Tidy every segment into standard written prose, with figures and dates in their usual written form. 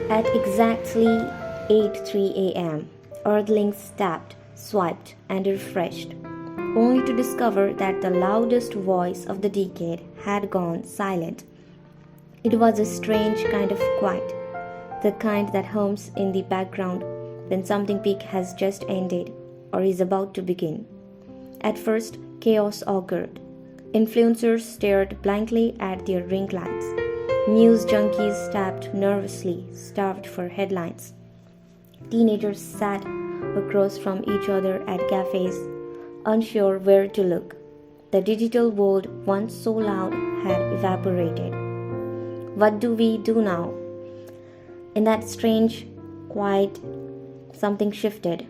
At exactly 8:03 a.m., Earthlings tapped, swiped, and refreshed, only to discover that the loudest voice of the decade had gone silent. It was a strange kind of quiet, the kind that hums in the background when something big has just ended or is about to begin. At first, chaos occurred. Influencers stared blankly at their ring lights. News junkies tapped nervously, starved for headlines. Teenagers sat across from each other at cafes, unsure where to look. The digital world, once so loud, had evaporated. What do we do now? In that strange, quiet, something shifted.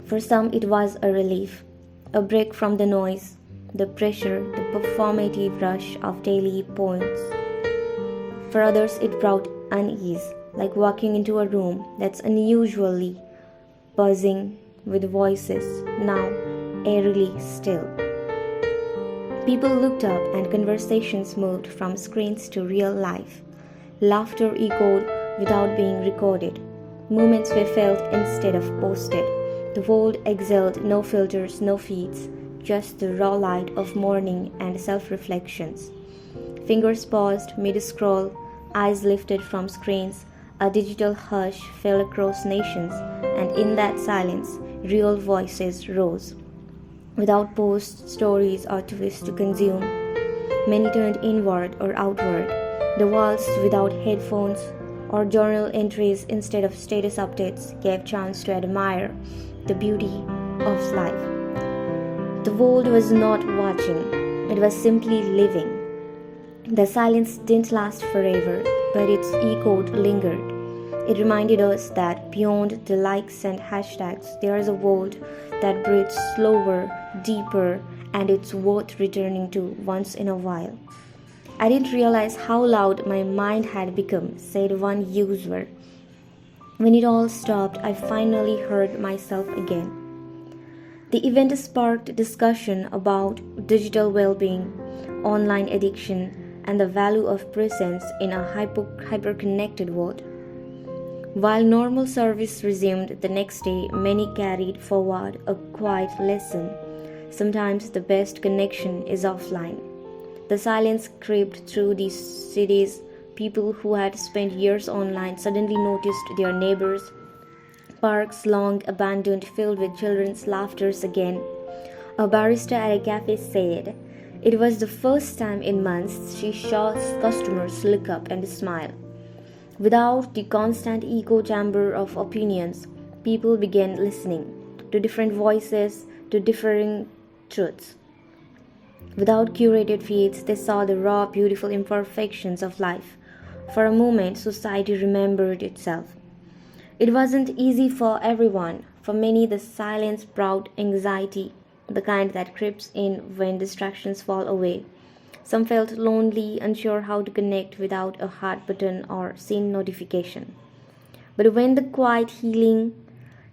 For some, it was a relief, a break from the noise, the pressure, the performative rush of daily points. For others, it brought unease, like walking into a room that's unusually buzzing with voices, now eerily still. People looked up and conversations moved from screens to real life. Laughter echoed without being recorded. Moments were felt instead of posted. The world exhaled no filters, no feeds, just the raw light of morning and self-reflections. Fingers paused mid-scroll, eyes lifted from screens. A digital hush fell across nations, and in that silence, real voices rose. Without posts, stories, or twists to consume, many turned inward or outward. The walls without headphones or journal entries instead of status updates gave chance to admire the beauty of life. The world was not watching, it was simply living. The silence didn't last forever, but its echo lingered. It reminded us that beyond the likes and hashtags, there is a world that breathes slower, deeper, and it's worth returning to once in a while. I didn't realize how loud my mind had become, said one user. When it all stopped, I finally heard myself again. The event sparked discussion about digital well-being, online addiction, and the value of presence in a hyper-connected world. While normal service resumed the next day, many carried forward a quiet lesson. Sometimes the best connection is offline. The silence crept through these cities. People who had spent years online suddenly noticed their neighbors' parks long abandoned filled with children's laughters again. A barista at a cafe said it was the first time in months she saw customers look up and smile. Without the constant echo chamber of opinions, people began listening to different voices, to differing truths. Without curated feeds, they saw the raw, beautiful imperfections of life. For a moment, society remembered itself. It wasn't easy for everyone. For many, the silence brought anxiety, the kind that creeps in when distractions fall away. Some felt lonely, unsure how to connect without a heart button or seen notification. But when the quiet healing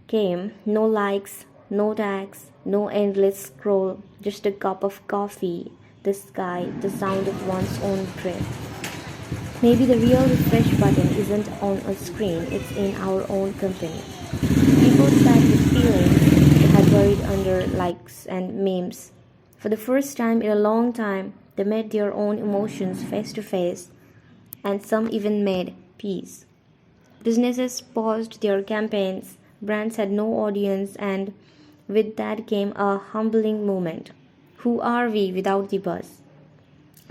came, no likes, no tags, no endless scroll, just a cup of coffee, the sky, the sound of one's own breath. Maybe the real refresh button isn't on a screen, it's in our own company. People sat with feelings they had buried under likes and memes. For the first time in a long time, they met their own emotions face to face, and some even made peace. Businesses paused their campaigns, brands had no audience, and with that came a humbling moment. Who are we without the buzz?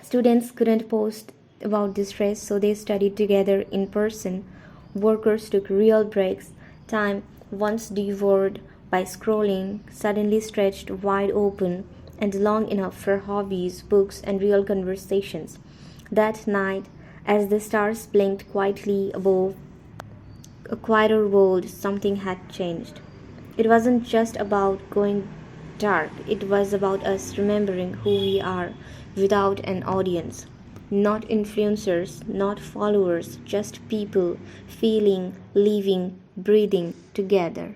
Students couldn't post about the stress, so they studied together in person. Workers took real breaks. Time, once devoured by scrolling, suddenly stretched wide open and long enough for hobbies, books, and real conversations. That night, as the stars blinked quietly above a quieter world, something had changed. It wasn't just about going dark, it was about us remembering who we are without an audience. Not influencers, not followers, just people feeling, living, breathing together.